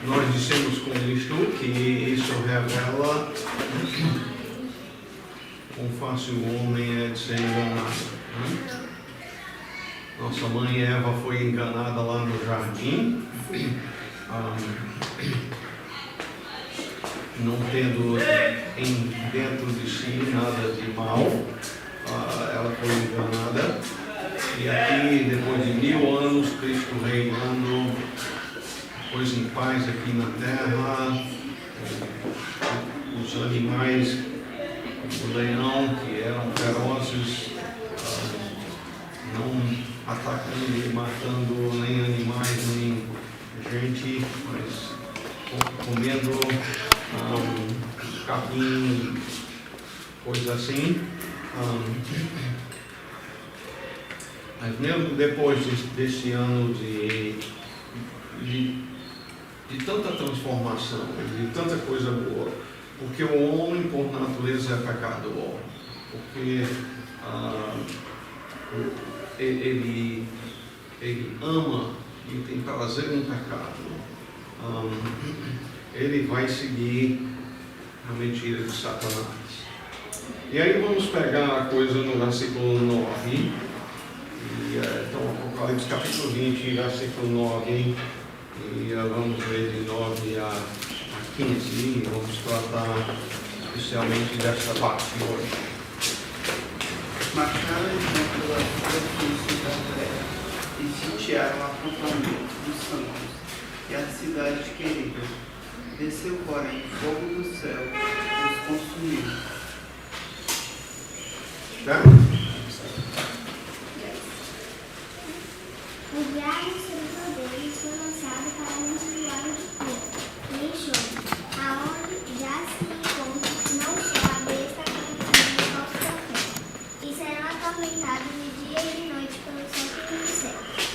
Nós dissemos com isto que isso revela quão fácil o homem é de ser enganado. Nossa mãe Eva foi enganada lá no jardim, não tendo dentro de si nada de mal, ela foi enganada. E aqui, depois de 1000 anos, Cristo reinando, pois em paz aqui na terra, os animais, o leão, que eram ferozes, não atacando e matando nem animais, nem gente, mas comendo capim, coisa assim. Mas mesmo depois desse ano de tanta transformação, de tanta coisa boa, porque o homem por natureza é pecador, porque ele ama e tem prazer no pecado, ele vai seguir a mentira de Satanás. E aí vamos pegar a coisa no versículo 9, então Apocalipse capítulo 20, versículo 9, e vamos ler de 9 a 15, e vamos tratar especialmente dessa parte hoje. Marcaram então pela superfície da terra e sitiaram o acampamento dos santos e a cidade querida. Desceu, porém, fogo do céu e os consumiu. O diabo e seus poderes foi lançado para longe do lago de fogo e enxofre, aonde já se encontra não só a besta como também os falsos profetas, e serão atormentados de dia e de noite pelos séculos dos séculos.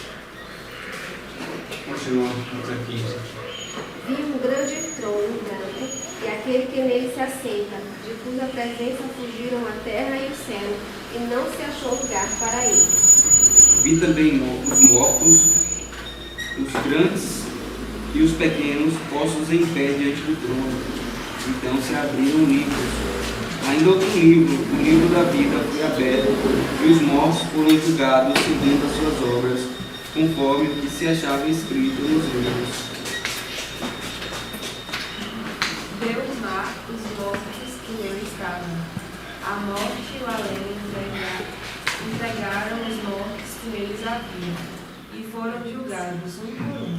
Continuamos até 15. Vi um grande trono branco e aquele que nele se assenta, de cuja presença fugiram a terra e o céu, e não se achou lugar para eles. Vi também os mortos, os grandes e os pequenos, postos em pé diante do trono. Então se abriram livros. Ainda outro livro, o livro da vida, foi aberto, e os mortos foram julgados segundo as suas obras, conforme o que se achava escrito nos livros. Deu o mar os mortos que nele estavam. A morte e o além entregaram os mortos que neles haviam, e foram julgados um por um,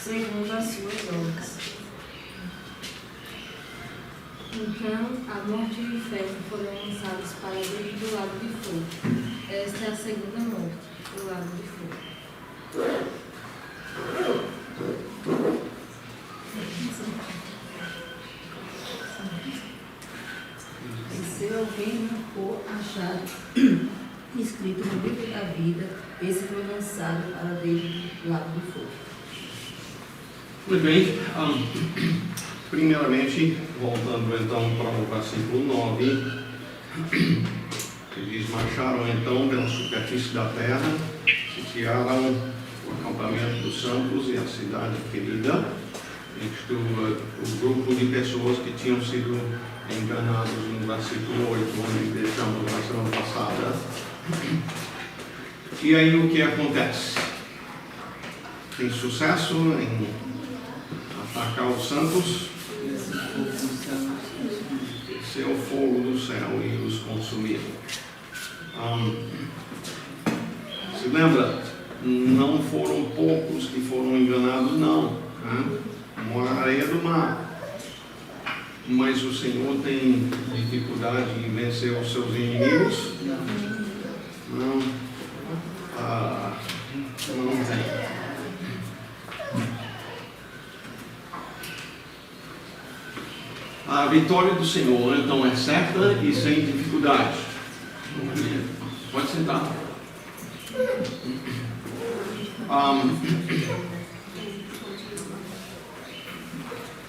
segundo as suas obras. Então, a morte e o inferno foram lançados para dentro do lago de fogo. Esta é a segunda morte, o lago de fogo. E se alguém não for achado escrito no livro da vida, esse foi lançado para dentro do lago de fogo. Muito bem, primeiramente, voltando então para o versículo 9, que diz: marcharam então pela superfície da terra, sitiaram o acampamento dos santos e a cidade querida. Isto, o grupo de pessoas que tinham sido enganados no versículo 8, onde deixamos na semana passada. E aí o que acontece? Tem sucesso em atacar os santos, descer o fogo do céu e os consumir. Se lembra? Não foram poucos que foram enganados, não. Como a areia do mar. Mas o Senhor tem dificuldade em vencer os seus inimigos? Não. Não tem. A vitória do Senhor, então, é certa e sem dificuldade. Pode sentar.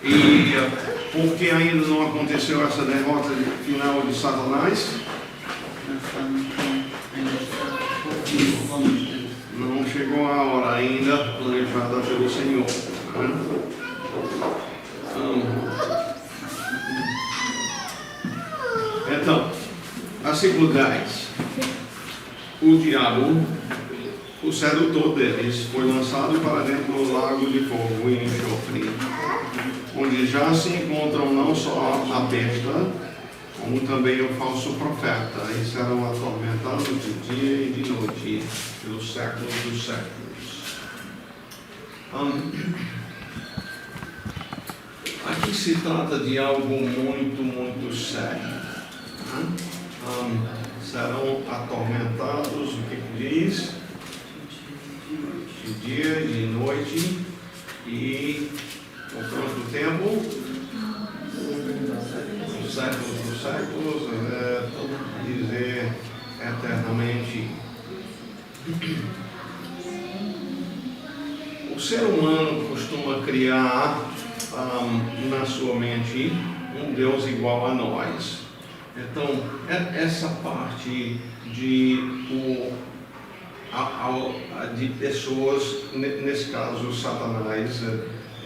E porque ainda não aconteceu essa derrota final de Satanás? Não chegou a hora ainda planejada pelo Senhor. Versículo 10. O diabo, o sedutor deles, foi lançado para dentro do lago de fogo e enxofre, onde já se encontram não só a besta, como também o falso profeta, e serão atormentados de dia e de noite, pelos séculos dos séculos. Aqui se trata de algo muito, muito sério. Serão atormentados, o que diz? De dia e de noite, e por quanto tempo? Os séculos dos séculos, dizer eternamente. O ser humano costuma criar na sua mente um Deus igual a nós. Então, essa parte de pessoas, nesse caso Satanás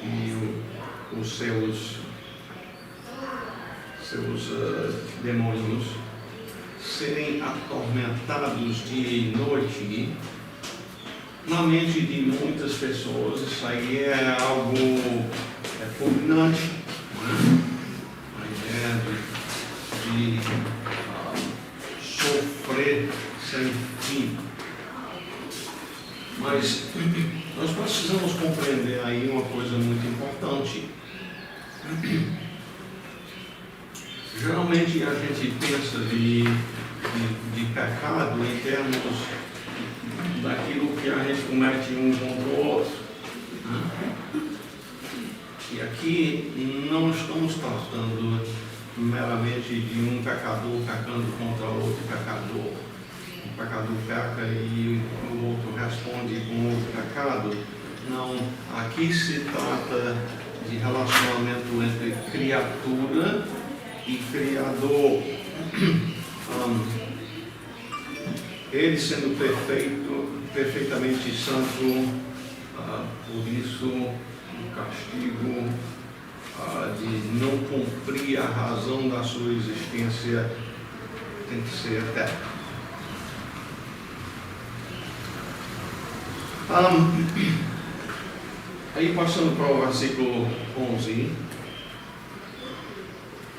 e os seus demônios, serem atormentados dia e noite, na mente de muitas pessoas, isso aí é algo repugnante, a ideia de sofrer sem fim. Mas nós precisamos compreender aí uma coisa muito importante. Geralmente a gente pensa de pecado em termos daquilo que a gente comete um contra o outro. E aqui não estamos tratando meramente de um pecador pecando contra outro pecador. O pecador peca e o outro responde com outro pecado. Não, aqui se trata de relacionamento entre criatura e Criador. Ele sendo perfeitamente santo, por isso o castigo de não cumprir a razão da sua existência tem que ser eterno. Aí passando para o versículo 11,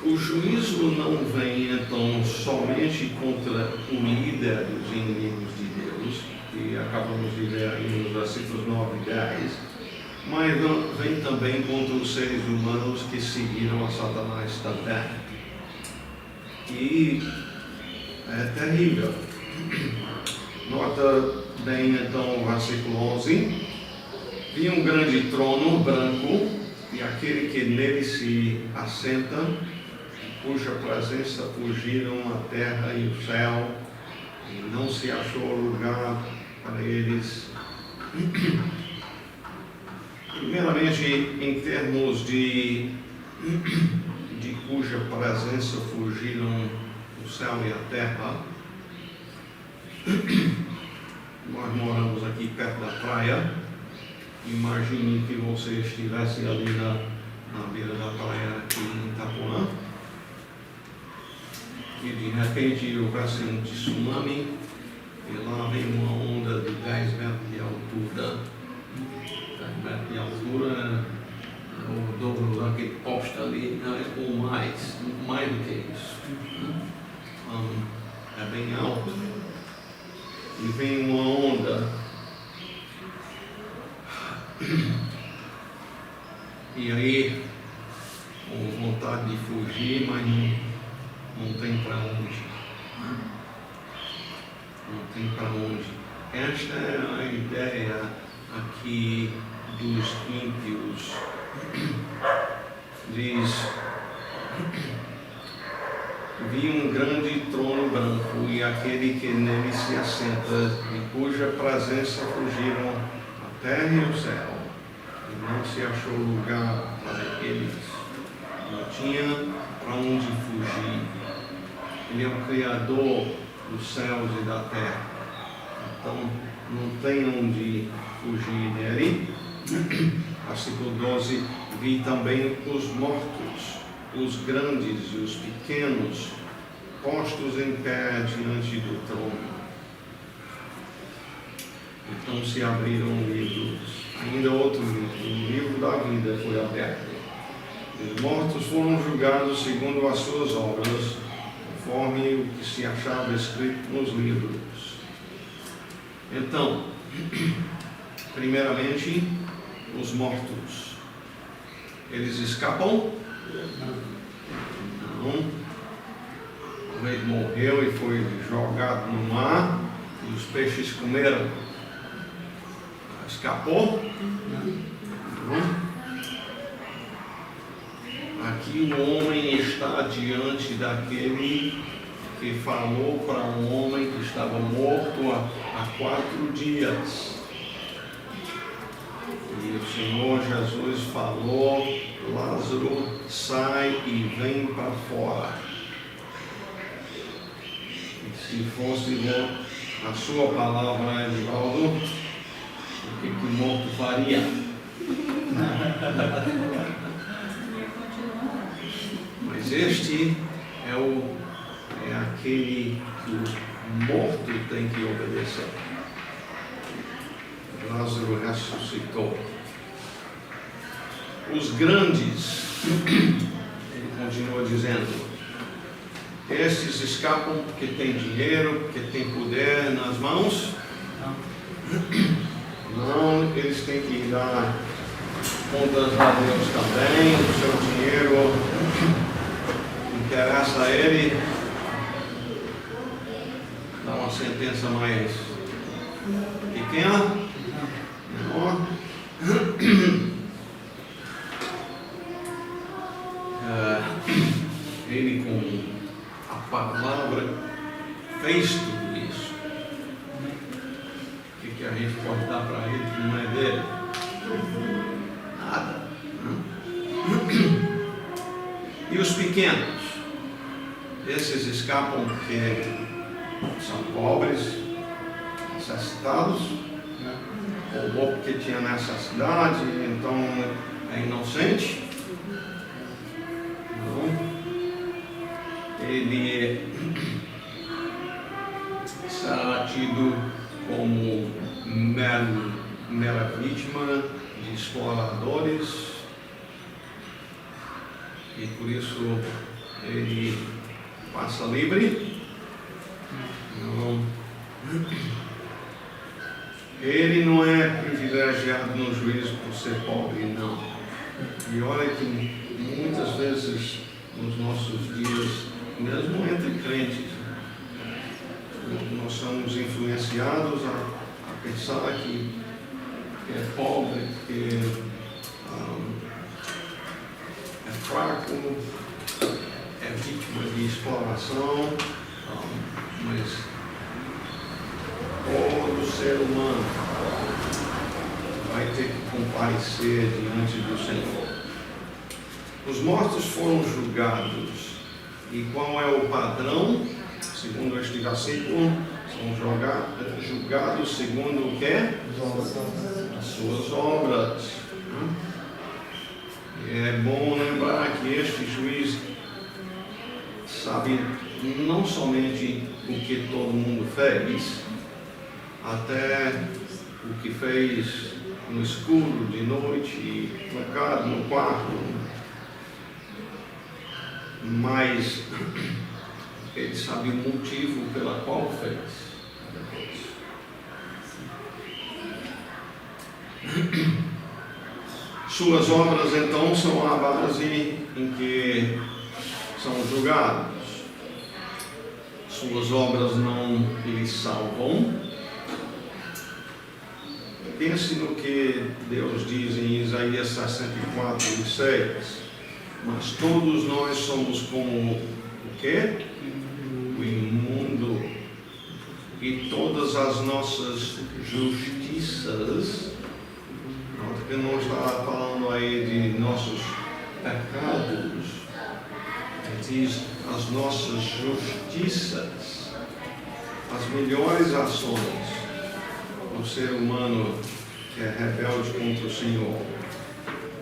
o juízo não vem então somente contra o líder dos inimigos de Deus, que acabamos de ver aí nos versículos 9 e 10, mas vem também contra os seres humanos que seguiram a Satanás também. E é terrível. Nota bem então o versículo 11. Vi um grande trono branco e aquele que nele se assenta, cuja presença fugiram a terra e o céu, e não se achou lugar para eles. Primeiramente, em termos de cuja presença fugiram o céu e a terra, nós moramos aqui perto da praia. Imagine que você estivesse ali na beira da praia aqui em Itapuã e de repente houvesse um tsunami e lá vem uma onda de 10 metros de altura. 10 metros de altura, o dobro daquele poste ali, ou mais do que isso. É bem alto. E vem uma onda. E aí, com vontade de fugir, mas não tem para onde. Não tem para onde. Esta é a ideia aqui dos ímpios. Diz: vi um grande trono branco e aquele que nele se assenta, de cuja presença fugiram a terra e o céu, e não se achou lugar para eles. Não tinha para onde fugir. Ele é o Criador dos céus e da terra. Então, não tem onde fugir dele. Versículo 12: vi também os mortos, os grandes e os pequenos, postos em pé diante do trono. Então se abriram livros, ainda outro livro, o livro da vida foi aberto. Os mortos foram julgados segundo as suas obras, conforme o que se achava escrito nos livros. Então, primeiramente, os mortos. Eles escapam? Não. Ele morreu e foi jogado no mar e os peixes comeram. Escapou? Não. Aqui o homem está diante daquele que falou para um homem que estava morto há 4 dias. E o Senhor Jesus falou: Lázaro, sai e vem para fora. E se fosse a sua palavra, Edivaldo, o que o morto faria? Mas este é aquele que o morto tem que obedecer. Lázaro ressuscitou. Os grandes, ele continua dizendo, estes escapam porque têm dinheiro, porque têm poder nas mãos. Não, eles têm que dar contas a Deus também. O seu dinheiro interessa a ele. Dá uma sentença mais pequena. Ele com a palavra fez tudo isso. O que a gente pode dar para ele que não é dele? Nada. E os pequenos? Esses escapam porque são pobres, necessitados, roubou porque tinha necessidade, então é inocente. Não. Ele será tido como mera vítima de exploradores e por isso ele passa livre. Não. Ele não é privilegiado no juízo por ser pobre, não. E olha que muitas vezes nos nossos dias, mesmo entre crentes, nós somos influenciados a pensar que é pobre, que é fraco, é vítima de exploração, mas todo ser humano vai ter que comparecer diante do Senhor. Os mortos foram julgados. E qual é o padrão? Segundo este versículo, são julgados segundo o quê? As suas obras. E é bom lembrar que este juiz sabe não somente o que todo mundo fez, até o que fez no escuro, de noite, trancado no quarto, mas ele sabe o motivo pela qual fez. Suas obras então são a base em que são julgados. Suas obras não lhe salvam. Pense no que Deus diz em Isaías 64:6. Mas todos nós somos como o quê? O imundo. E todas as nossas justiças, porque não está falando aí de nossos pecados, diz as nossas justiças, as melhores ações do ser humano que é rebelde contra o Senhor,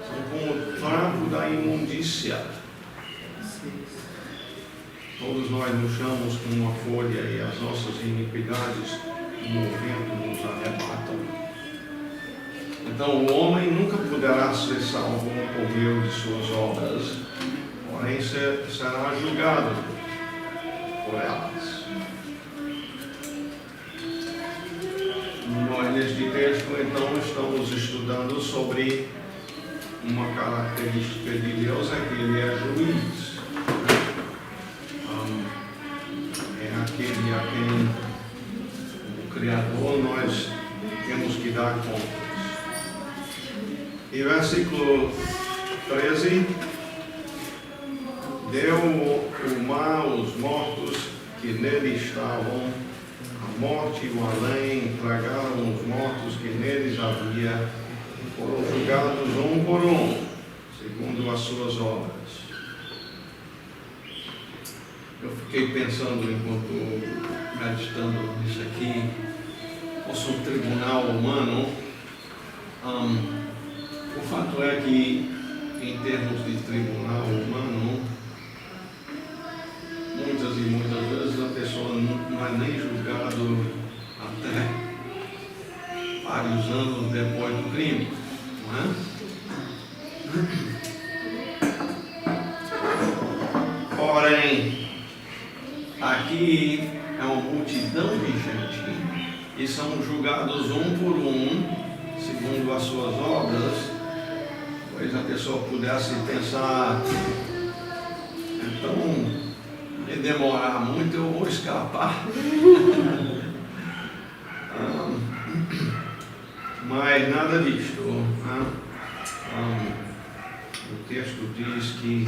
são como o trapo da imundícia. Todos nós murchamos como uma folha e as nossas iniquidades, como o vento, nos arrebatam. Então o homem nunca poderá ser salvo por meio de suas obras, porém será julgado por elas. Nós, neste texto, então, estamos estudando sobre uma característica de Deus, é que Ele é juiz. É aquele a quem, o Criador, nós temos que dar contas. E versículo 13: deu o mar aos mortos que nele estavam, a morte e o além tragaram os mortos que neles havia, foram julgados um por um, segundo as suas obras. Eu fiquei pensando, enquanto meditando nisso aqui, fosse um tribunal humano. O fato é que, em termos de tribunal humano, muitas e muitas vezes a pessoa não é nem julgado até vários anos depois do crime, não é? Porém, aqui é uma multidão de gente e são julgados um por um, segundo as suas obras. Pois a pessoa pudesse pensar, então, se demorar muito, eu vou escapar. Mas nada disto. O texto diz que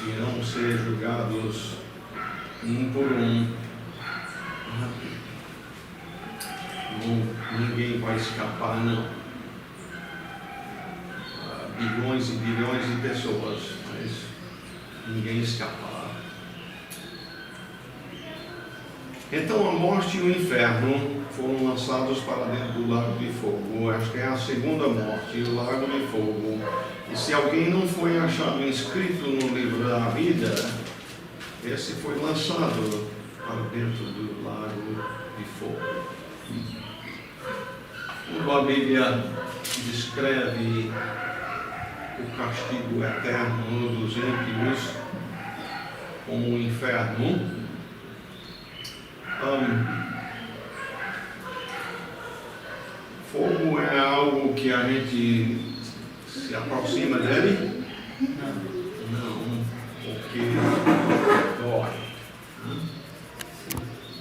irão ser julgados um por um. Ninguém vai escapar, não. Bilhões e bilhões de pessoas, mas ninguém escapará. Então a morte e o inferno foram lançados para dentro do lago de fogo. Acho que é a segunda morte, o lago de fogo. E se alguém não foi achado inscrito no livro da vida, esse foi lançado para dentro do lago de fogo. Quando a Bíblia descreve o castigo eterno dos ímpios como o inferno, fogo é algo que a gente se aproxima dele? Não, porque dói.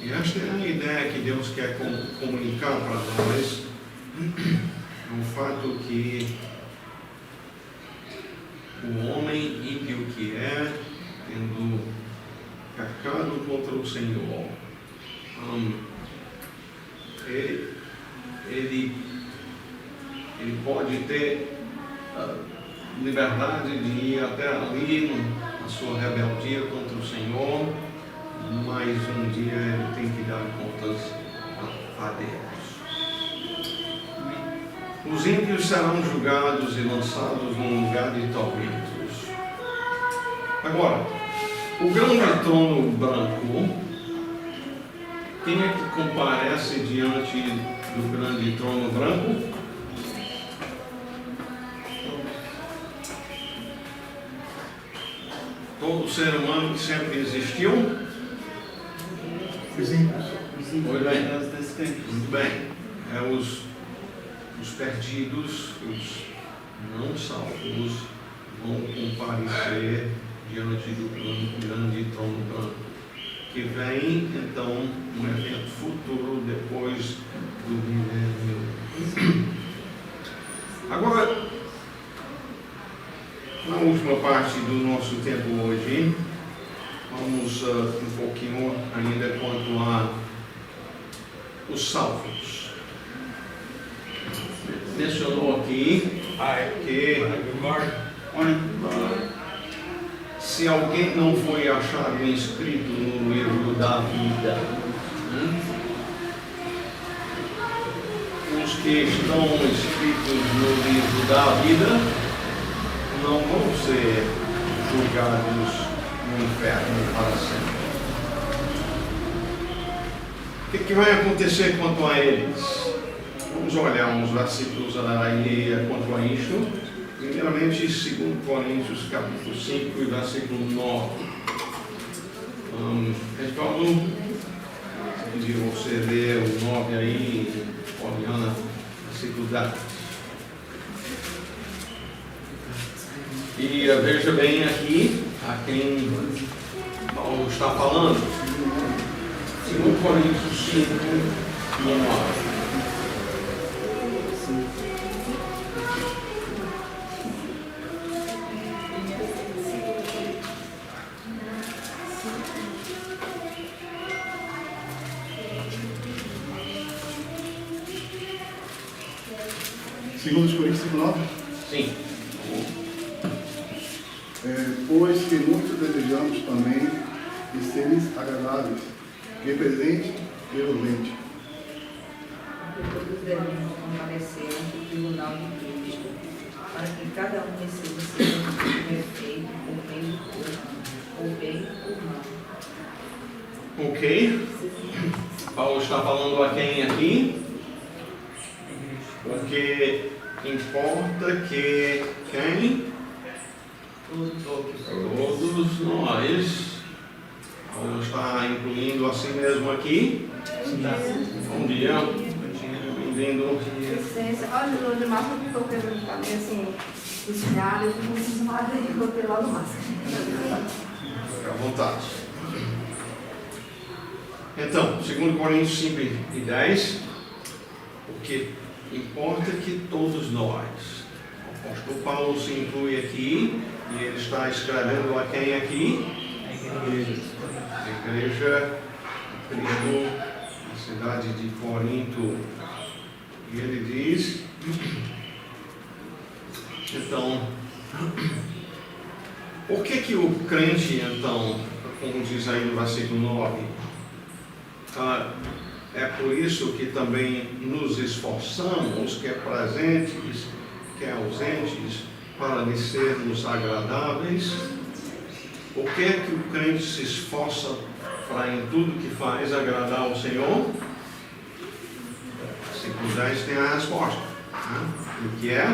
E esta é a ideia que Deus quer comunicar para nós, o fato que o homem ímpio que é, tendo pecado contra o Senhor, ele pode ter liberdade de ir até ali na sua rebeldia contra o Senhor, mas um dia ele tem que dar contas a Deus. Os ímpios serão julgados e lançados num lugar de tormentos. Agora, o grande trono branco, quem é que comparece diante do grande trono branco? Todo ser humano que sempre existiu? Os Pois bem. os descrentes. Muito bem. Os perdidos, os não salvos, vão comparecer diante do grande trono branco, que vem, então, um evento futuro depois do milênio. Agora, na última parte do nosso tempo hoje, vamos um pouquinho ainda quanto a os salvos. Mencionou aqui que se alguém não foi achado inscrito no livro da vida, os que estão inscritos no livro da vida não vão ser julgados no inferno para sempre. O que vai acontecer quanto a eles? Vamos olhar uns versículos aí quanto a isso. Primeiramente, 2 Coríntios, capítulo 5, versículo 9. Então, se você ler o 9 aí, Poliana, versículo 10. E veja bem aqui a quem Paulo está falando. 2 Coríntios 5, 9. Segundo os Coríntios 5:9? Sim. Pois que muito desejamos também de seres agradáveis, represente e relevante. Porque todos devemos comparecer ante o tribunal de Cristo, para que cada um receba segundo o que tiver feito, ou bem ou mal. Ok. Paulo está falando a quem aqui? Porque importa que quem? Todos nós. Paulo está incluindo a si mesmo aqui. Bom dia. Bem-vindo. Licença. Olha, o Márcio ficou perguntando também assim, desfiado, eu fico ensinado e botei logo o Márcio. Fique à vontade. Então, 2 Coríntios 5 e 10, o que importa que todos nós, o apóstolo Paulo se inclui aqui, e ele está escrevendo a quem aqui? A igreja de Cristo, na cidade de Corinto. E ele diz, então, por que o crente, então, como diz aí no versículo 9, é por isso que também nos esforçamos, quer presentes, quer ausentes, para lhe sermos agradáveis? Por que o crente se esforça para em tudo que faz agradar ao Senhor? Se puderes, tem a resposta. O que é?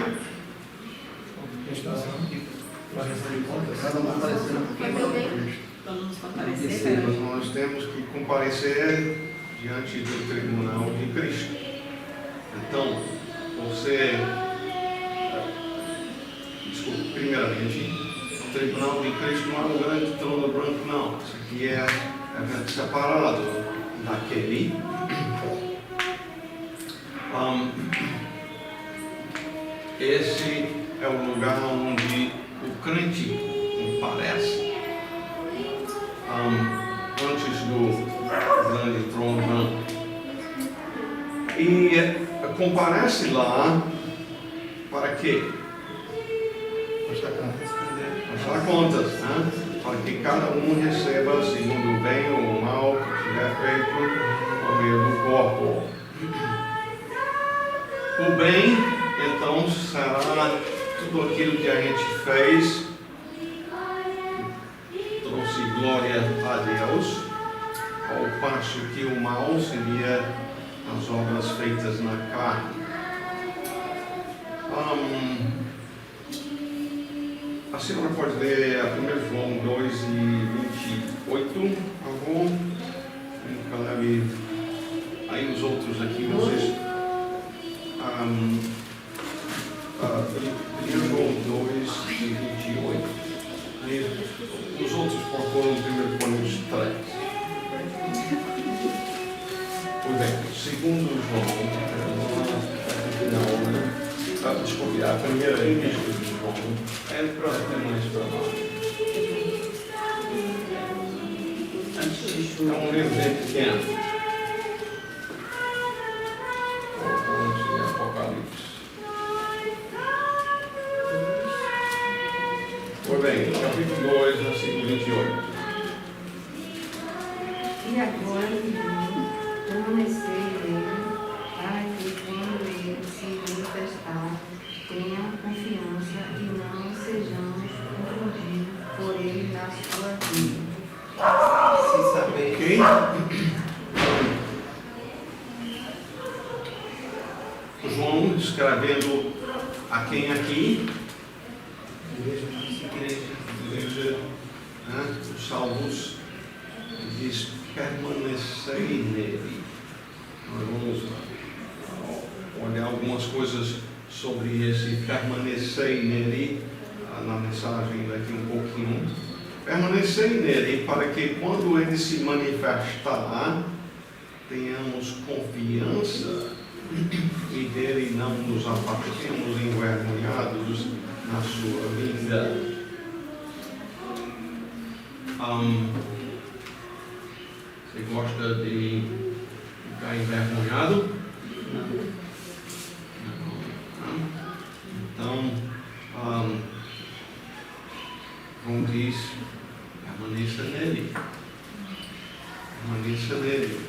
Cada um aparecendo Nós temos que comparecer diante do tribunal de Cristo. Então, você, desculpe, primeiramente, o tribunal de Cristo não é um grande trono branco, não. Isso aqui é evento separado daquele. Esse é o lugar onde o crente comparece antes do grande trono branco. E comparece lá para quê? Prestar contas, né? Para que cada um receba segundo o bem ou o mal que tiver feito por meio do corpo. O bem, então, será tudo aquilo que a gente fez, trouxe glória a Deus, ao passo que o mal seria as obras feitas na carne. A senhora pode ler a 1 João 2 e 28, por favor? Aí os outros aqui, vocês... 1 João 2 e 28. Aí, os outros procuram 1 Coríntios 3. Pois bem, 2 João, desculpe, a primeira epístola de João é para mais para nós. É um livro bem pequeno. Antes de Apocalipse. Pois bem, capítulo 2, versículo 28. E agora, irmãos, permanecei nele, para que quando ele se manifestar, tenham confiança e não sejamos confundidos por ele na sua vida. Se saber. Ok? escrevendo a quem aqui? Igreja, né? Os Salmos diz: permanecei nele. Nós vamos olhar algumas coisas sobre esse permanecei nele na mensagem daqui um pouquinho. Permanecei nele para que quando ele se manifestar, tenhamos confiança e dele não nos apartemos envergonhados na sua vinda. Você gosta de ficar envergonhado? Não. Então, como diz, permaneça nele. Permaneça nele.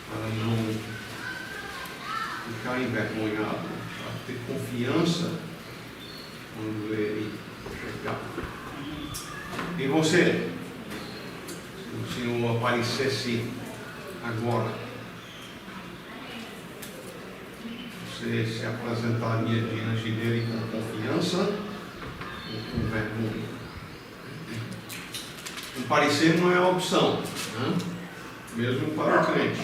Para não ficar envergonhado, para ter confiança quando ele chegar. E você, se o Senhor aparecesse agora, você se apresentaria diante dele com confiança ou com vergonha? Comparecer não é a opção, né? Mesmo para o crente.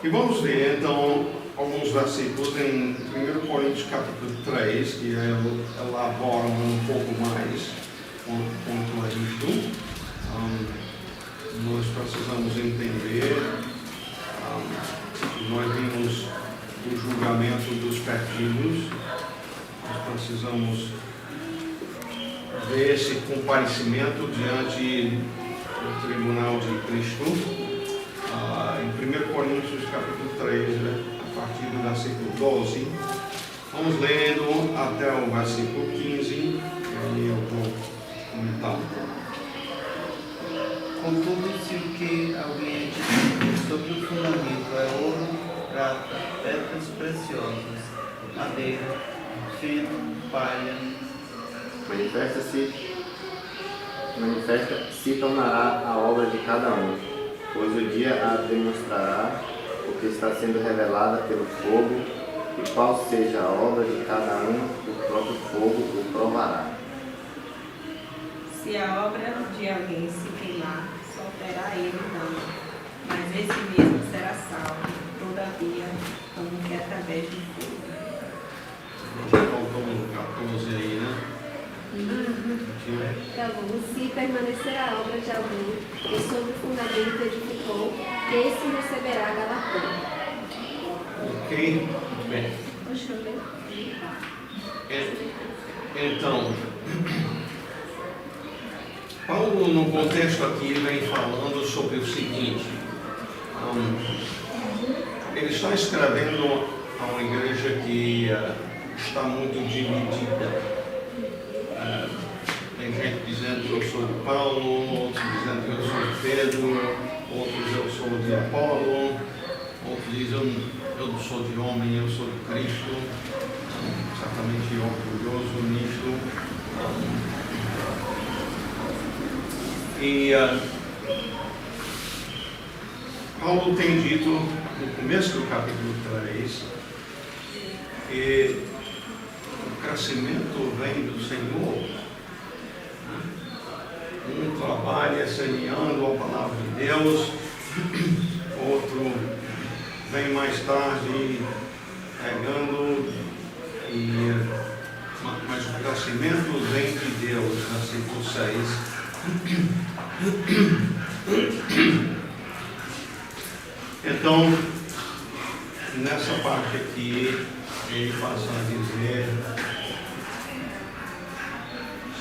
E vamos ver então alguns versículos em 1 Coríntios capítulo 3, que elaboram um pouco mais quanto a isto. Nós precisamos entender, nós vimos o julgamento dos perdidos, nós precisamos ver esse comparecimento diante do tribunal de Cristo. Em 1 Coríntios capítulo 3, a partir do versículo 12, vamos lendo até o versículo 15, e aí eu vou comentar um pouco. Contudo, se o que alguém edifica sobre o fundamento é ouro, prata, pedras preciosas, madeira, feno, palha, se tornará a obra de cada um, pois o dia a demonstrará, porque está sendo revelada pelo fogo, e qual seja a obra de cada um, o próprio fogo o provará. Se a obra de alguém se queimar, soltará ele não, mas esse mesmo será salvo, todavia, como que através do fogo. Faltou um 14 aí, né? Tá bom. Se permanecer a obra de alguém e sobre o fundamento edificou, esse receberá galardão. Ok? Bem. Deixa eu ver. Então, Paulo, no contexto aqui, vem falando sobre o seguinte: ele está escrevendo a uma igreja que está muito dividida. Tem gente dizendo que eu sou de Paulo, outros dizendo que eu sou de Pedro, outros eu sou de Apolo, outros dizem eu não sou de homem, eu sou de Cristo. Certamente orgulhoso nisto. Paulo tem dito no começo do capítulo 3 que o crescimento vem do Senhor. Um trabalha semeando a palavra de Deus, outro vem mais tarde pegando, mas o crescimento vem de Deus, versículo 6. Então, nessa parte aqui, ele passa a dizer: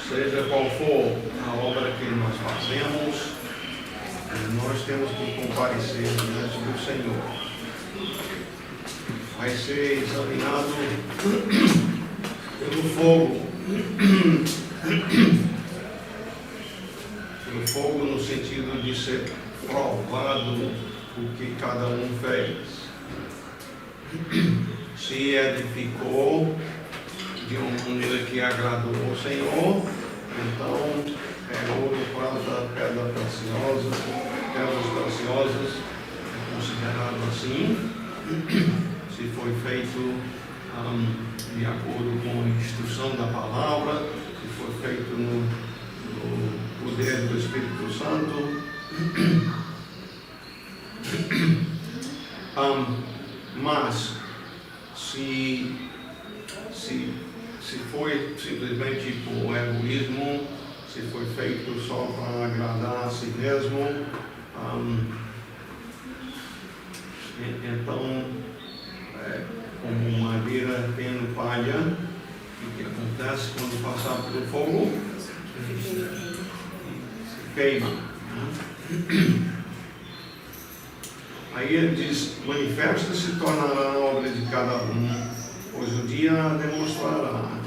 seja qual for a obra que nós fazemos, nós temos que comparecer diante do Senhor. Vai ser examinado pelo fogo. Pelo fogo no sentido de ser provado o que cada um fez. Se edificou de uma maneira que agradou ao Senhor, então é ouro, prata, pedras preciosas é considerado assim. se foi feito de acordo com a instrução da palavra, se foi feito no poder do Espírito Santo. Mas se foi simplesmente por egoísmo, se foi feito só para agradar a si mesmo, então é como madeira tendo palha, o que acontece quando passar pelo fogo? Se queima. Aí ele diz: manifesta se tornará a obra de cada um, pois o dia a demonstrará,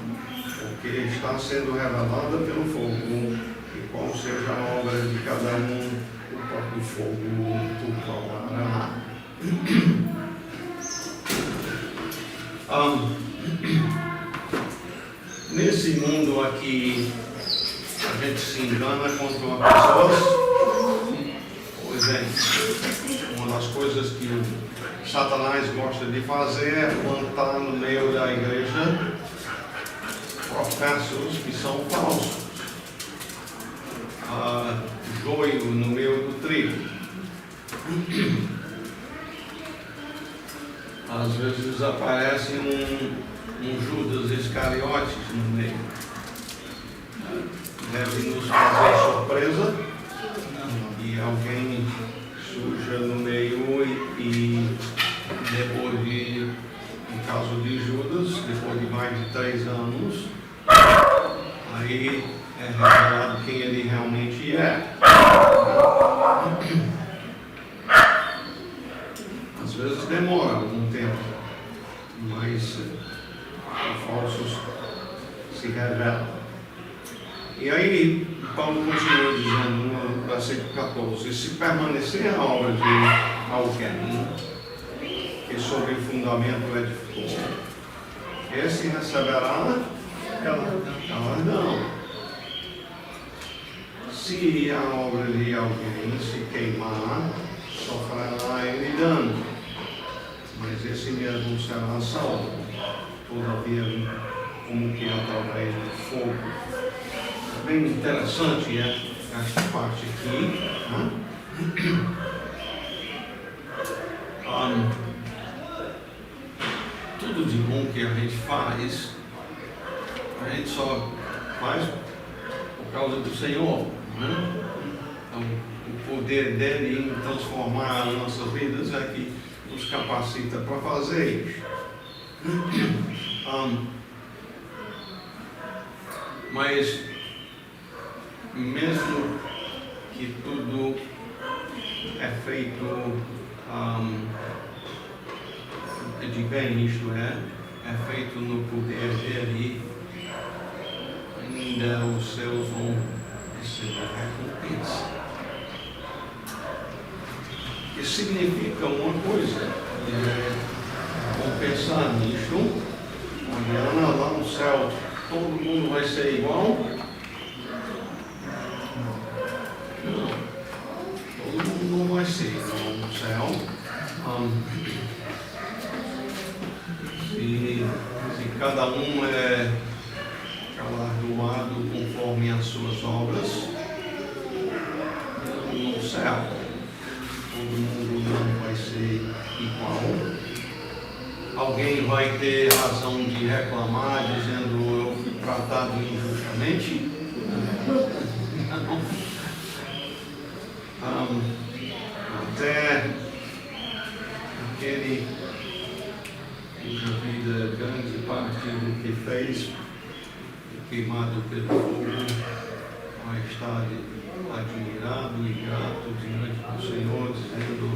porque está sendo revelada pelo fogo, e qual seja a obra de cada um, o próprio fogo o provará. Nesse mundo aqui, a gente se engana contra pessoas. Por exemplo, uma das coisas que o Satanás gosta de fazer é plantar no meio da igreja professos que são falsos, joio no meio do trigo. Às vezes aparece um Judas Iscariotes no meio. Deve nos fazer surpresa e alguém surja no meio e depois de, no caso de Judas, depois de mais de 3 anos, aí é revelado quem ele realmente é. Às vezes demora algum tempo, mas os falsos se revelam. E aí Paulo continua dizendo no versículo 14: se permanecer a obra de alguém que sobre o fundamento edificou, esse receberá galardão. Se a obra de alguém se queimar, sofrerá ele dano, mas esse mesmo será salvo, todavia como que através do fogo. É bem interessante esta parte aqui, né? Tudo de bom que a gente faz, a gente só faz por causa do Senhor, né? Então, o poder dele em transformar as nossas vidas é que nos capacita para fazer isso. Mas mesmo que tudo é feito de bem, isto é feito no poder dele, ainda os seus vão receber recompensa. Que significa uma coisa, vamos pensar nisso, olhando lá no céu, todo mundo vai ser igual? Não, todo mundo não vai ser igual no céu. Se cada um é galardoado conforme as suas obras, no céu todo mundo não vai ser igual. Alguém vai ter razão de reclamar, dizendo: eu fui tratado injustamente? Até aquele cuja vida, grande parte do que fez, queimado pelo fogo, vai estar admirado e grato diante do Senhor, dizendo: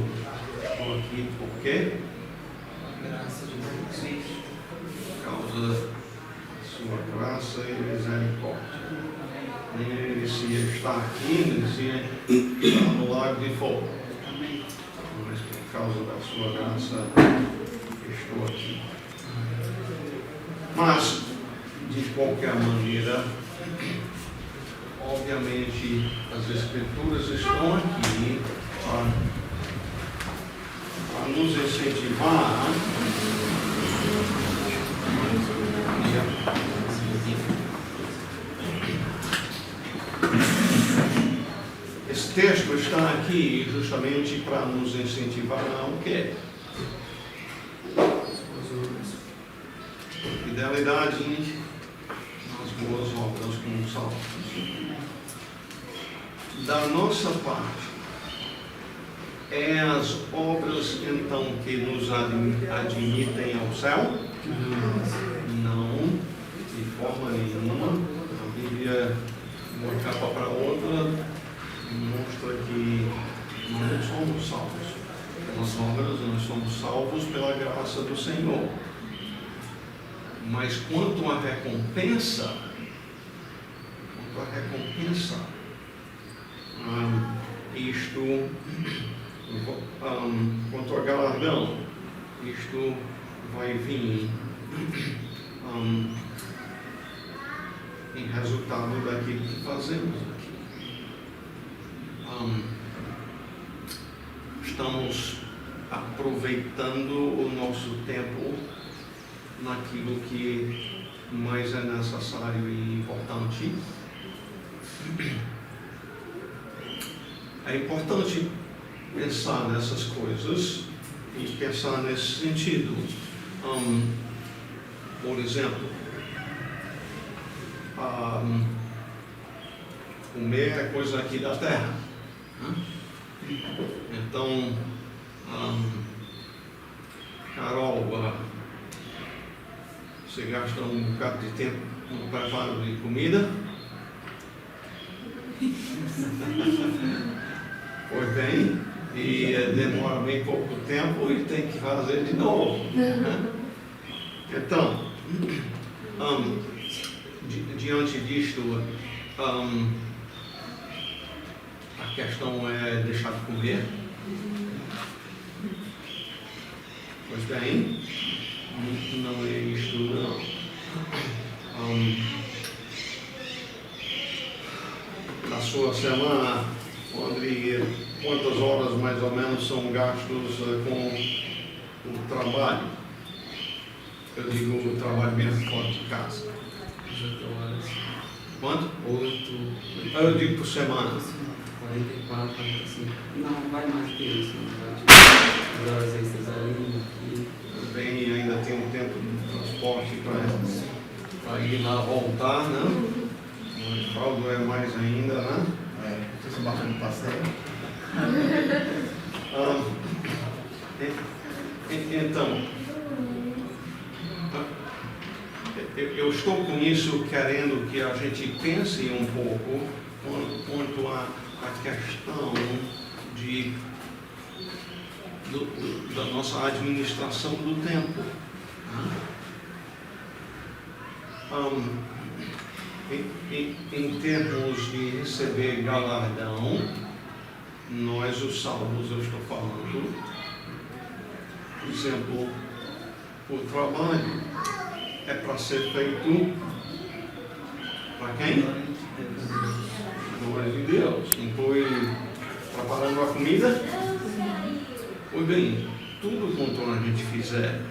estou aqui por quê? Graça de Deus. Por causa da sua graça e misericórdia. Ele merecia estar aqui, merecia estar no lago de fogo. Mas por causa da sua graça, estou aqui. Mas, de qualquer maneira, obviamente as Escrituras estão aqui para nos incentivar esse texto está aqui justamente para nos incentivar a o quê? Fidelidade nas boas obras como salvos. Da nossa parte, é as obras então que nos admitem ao céu? Não, de forma nenhuma. A Bíblia, de uma capa para outra, mostra que nós não somos salvos. Pelas obras, nós somos salvos pela graça do Senhor. Mas quanto à recompensa, isto, quanto ao galardão, isto vai vir em resultado daquilo que fazemos aqui. Estamos aproveitando o nosso tempo naquilo que mais é necessário e importante. É importante pensar nessas coisas e pensar nesse sentido. Por exemplo, comer é coisa aqui da terra. Então, Carol, você gasta um bocado de tempo no preparo de comida? Pois bem, e demora bem pouco tempo e tem que fazer de novo. Então, diante disto, a questão é deixar de comer. Pois bem, não é isto não. Na sua semana, Rodrigo, quantas horas mais ou menos são gastos com o trabalho? Eu digo o trabalho mesmo fora de casa. 18 horas. Quanto? 8. Eu digo por semana. 44, 45. Não, vai mais que isso. As horas extras ali, aqui. Bem, e ainda tem um tempo de transporte para ir lá voltar, né? O caldo é mais ainda, né? Vocês marcam no passeio? Então, eu estou com isso querendo que a gente pense um pouco quanto à questão da nossa administração do tempo. Em termos de receber galardão, nós os salvos, eu estou falando, por exemplo, o trabalho é para ser feito para quem? Glória de Deus. Inclui preparando a comida? Pois bem, tudo quanto a gente fizer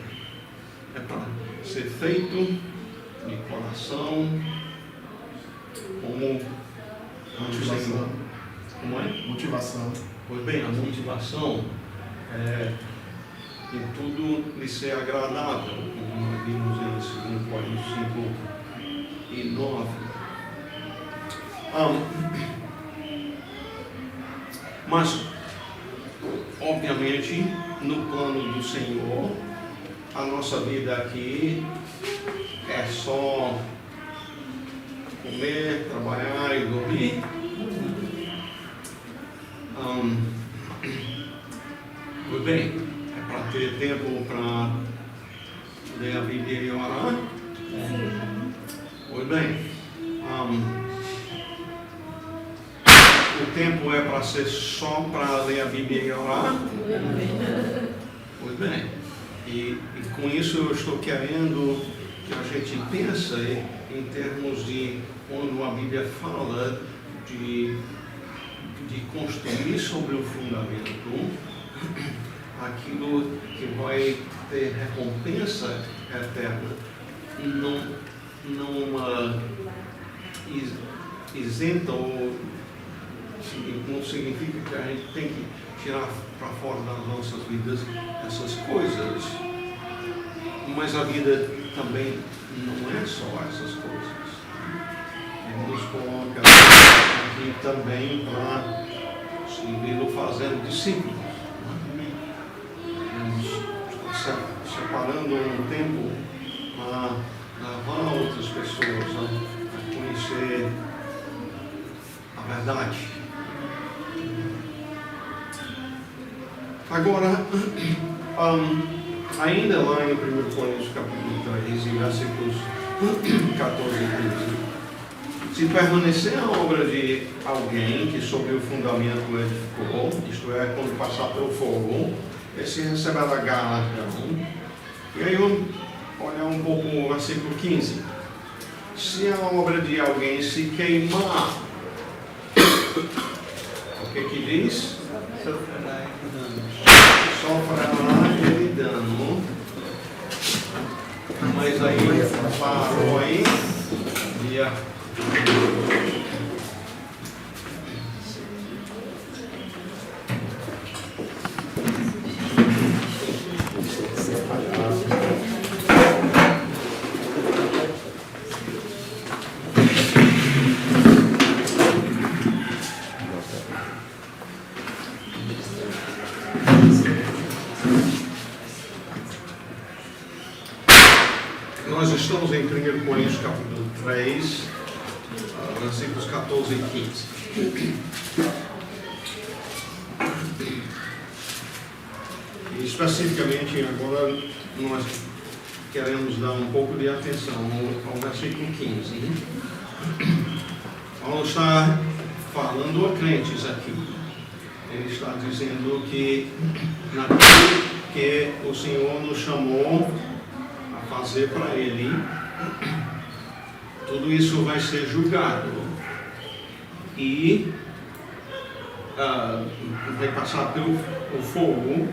é para ser feito de coração, como Motivação. Como é? Motivação. Pois bem, a motivação é em tudo lhe ser agradável, como nós vimos em 2 Coríntios 5 e 9. Mas, obviamente, no plano do Senhor, a nossa vida aqui é só comer, trabalhar e dormir. Pois bem, é para ter tempo para ler a Bíblia e orar? Pois bem, o tempo é para ser só para ler a Bíblia e orar? Pois bem, e com isso eu estou querendo que a gente pense em termos de quando a Bíblia fala de construir sobre o fundamento, aquilo que vai ter recompensa eterna. Não isenta ou não significa que a gente tem que tirar para fora das nossas vidas essas coisas. Mas a vida também não é só essas coisas. Ele nos coloca aqui também para servir fazendo discípulos. Separando um tempo para levar outras pessoas a conhecer a verdade. Agora, ainda lá em 1 Coríntios capítulo 3, versículos 14 e 15, se permanecer a obra de alguém que sobre o fundamento edificou, isto é, quando passar pelo fogo, esse receberá galardão. E aí vamos olhar um pouco o versículo 15. Se a obra de alguém se queimar, o que diz? Sofrerá ele dano. Mas aí parou aí Nós estamos em 1 Coríntios capítulo 3, versículos 14 e 15. E especificamente agora nós queremos dar um pouco de atenção ao versículo 15. Paulo está falando a crentes aqui. Ele está dizendo que naquilo que o Senhor nos chamou a fazer para Ele, tudo isso vai ser julgado e vai passar pelo fogo.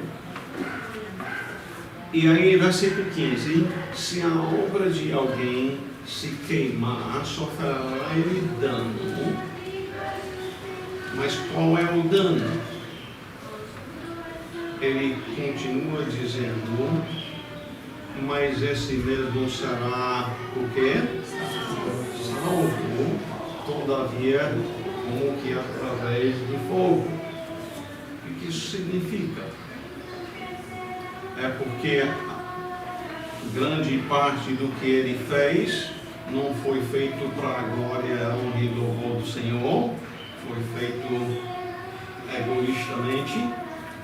E aí, versículo 15: se a obra de alguém se queimar, sofrerá ele dano. Mas qual é o dano? Ele continua dizendo: mas esse mesmo será o quê? Salvo, todavia, como que através de fogo. O que isso significa? É porque grande parte do que ele fez não foi feito para a glória, honra e louvor do Senhor, foi feito egoístamente,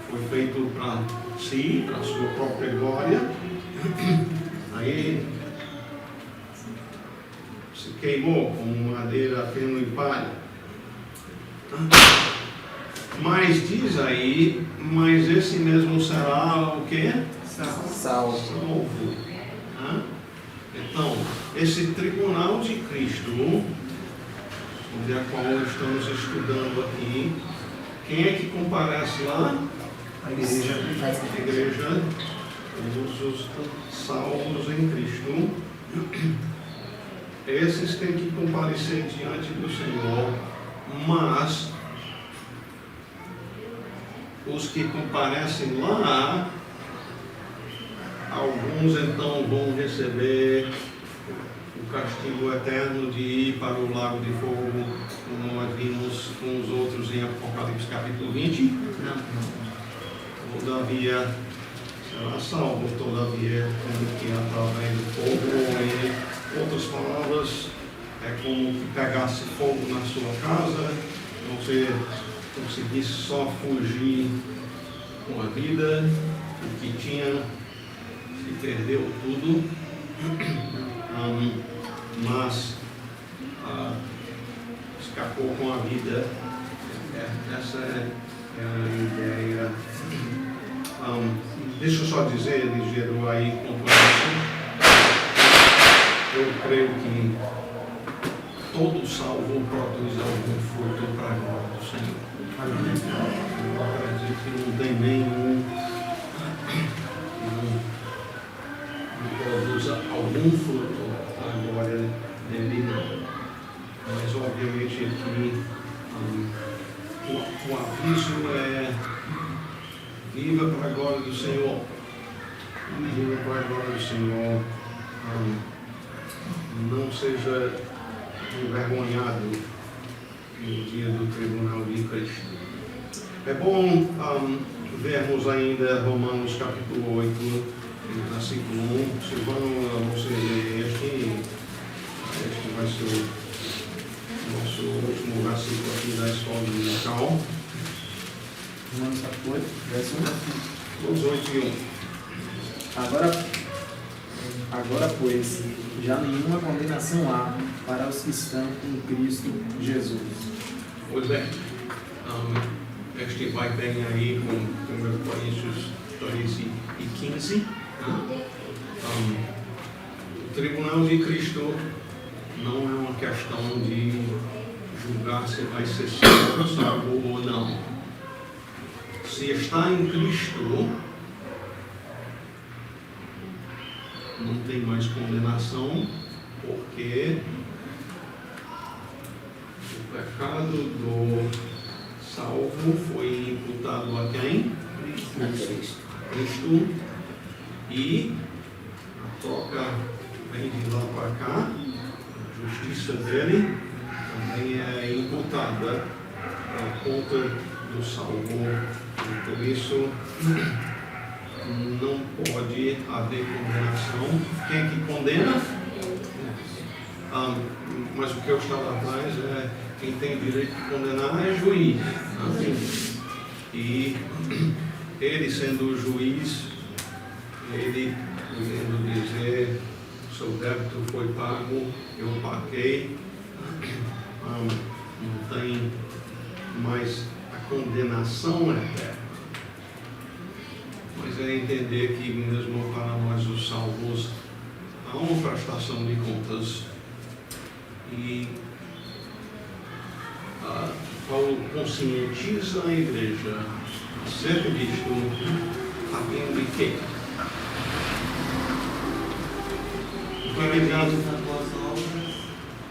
foi feito para si, para a sua própria glória. Aí se queimou como madeira, feno e palha. Mas diz aí, mas esse mesmo será o quê? Salvo. Então, esse tribunal de Cristo, onde a qual estamos estudando aqui, quem é que comparece lá? A igreja, os salvos em Cristo. Esses têm que comparecer diante do Senhor, mas os que comparecem lá, alguns então vão receber o castigo eterno de ir para o lago de fogo, como nós vimos com os outros em Apocalipse capítulo 20. Todavia será salvo, todavia como que através do fogo. Em outras palavras, é como que pegasse fogo na sua casa, você conseguisse só fugir com a vida, o que tinha se perdeu tudo, mas escapou com a vida. Essa é a ideia. Deixa eu só dizer, ligeiro aí, quanto a isso. Eu creio que todo salvo produz algum fruto para a glória do Senhor. Eu acredito que não tem nenhum basicamente aqui o aviso é: viva para a glória do Senhor. Viva para a glória do Senhor. Não seja envergonhado no dia do tribunal de Cristo. É bom vermos ainda Romanos capítulo 8, versículo 1. Silvano, você lê este vai ser o nosso último versículo aqui da escola dominical. Romanos capítulo 8, verso 1. Os 8 e 1. Agora, pois, já nenhuma condenação há para os que estão em Cristo Jesus. Pois bem, este vai bem aí com 1 Coríntios 13 e 15. O tribunal de Cristo não é uma questão de julgar se vai ser salvo ou não. Se está em Cristo, não tem mais condenação, porque o pecado do salvo foi imputado a quem? Cristo. E a troca vem de lá para cá, a justiça dele também é imputada à conta do salvo. E por isso não pode haver condenação. Quem é que condena? Mas o que eu estava atrás é: quem tem direito de condenar é juiz. E ele, sendo o juiz, ele podendo dizer: seu débito foi pago, eu paguei, não tem mais a condenação eterna. Mas é entender que mesmo para nós os salvos há uma prestação de contas. E Paulo conscientiza a igreja acerca disto, a fim de quê?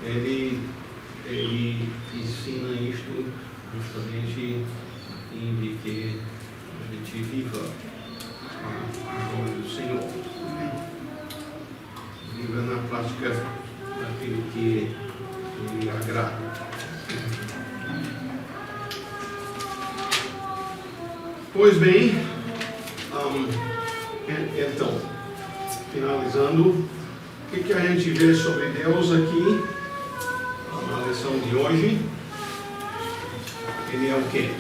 Ele ensina isto justamente a fim de que a gente viva a glória do Senhor. Viva na prática daquilo que lhe agrada. Pois bem, então, finalizando, o que a gente vê sobre Deus aqui, na lição de hoje? Ele é o quê?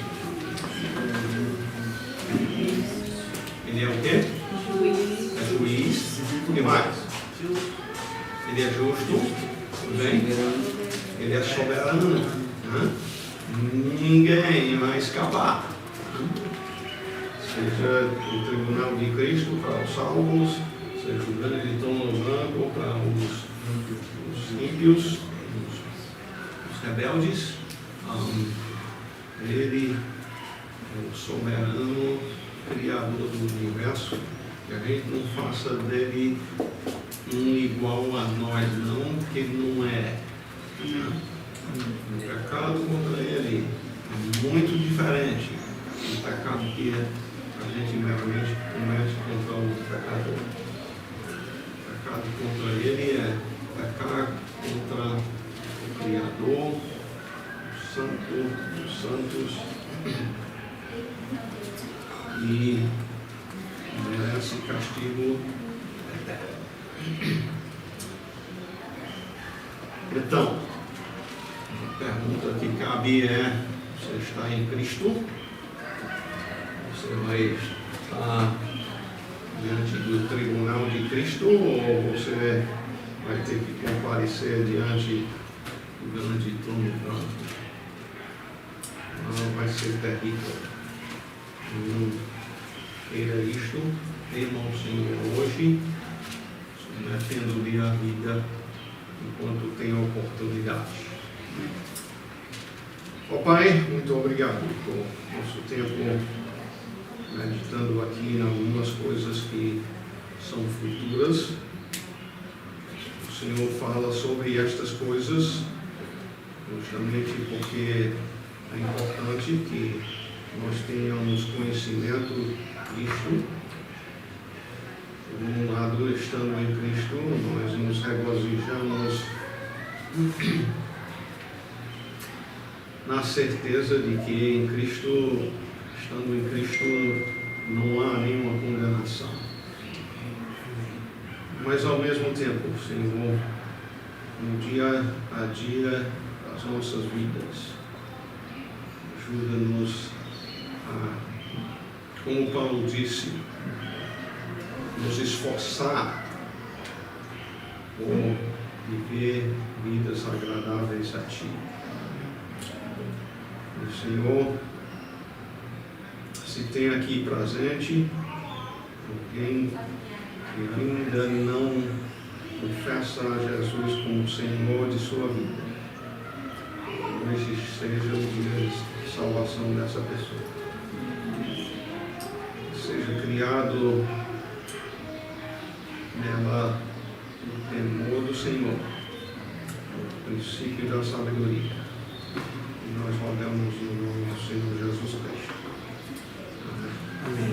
Ele é o quê? É juiz. O que mais? Ele é justo. Tudo bem? Ele é soberano. Ninguém vai escapar. Seja o tribunal de Cristo para os salvos, seja o grande trono branco para os ímpios, os rebeldes. Ele é o soberano criador do universo. Que a gente não faça dele um igual a nós, não, que não é. O pecado contra ele é muito diferente do pecado que a gente meramente comete contra o pecador. O pecado contra ele é pecar contra o Criador, o Santo dos Santos, e merece castigo eterno. Então, a pergunta que cabe é: você está em Cristo? Você vai estar diante do tribunal de Cristo, ou você vai ter que comparecer diante do grande trono branco? Não, vai ser terrível. Não queira isto, tema o Senhor hoje, submetendo-lhe a vida enquanto tem oportunidade. Ó Pai, muito obrigado por nosso tempo meditando aqui em algumas coisas que são futuras. O Senhor fala sobre estas coisas justamente porque é importante que nós tenhamos conhecimento de Cristo. Por um lado, estando em Cristo, nós nos regozijamos na certeza de que em Cristo, estando em Cristo, não há nenhuma condenação. Mas ao mesmo tempo, Senhor, no dia a dia das nossas vidas, ajuda-nos a, como Paulo disse, nos esforçar por viver vidas agradáveis a Ti. E, Senhor, se tem aqui presente alguém que ainda não confessa a Jesus como Senhor de sua vida, hoje seja o dia de salvação dessa pessoa. Seja criado nela o temor do Senhor, o princípio da sabedoria. E nós rogamos no nome do Senhor Jesus Cristo. Amém.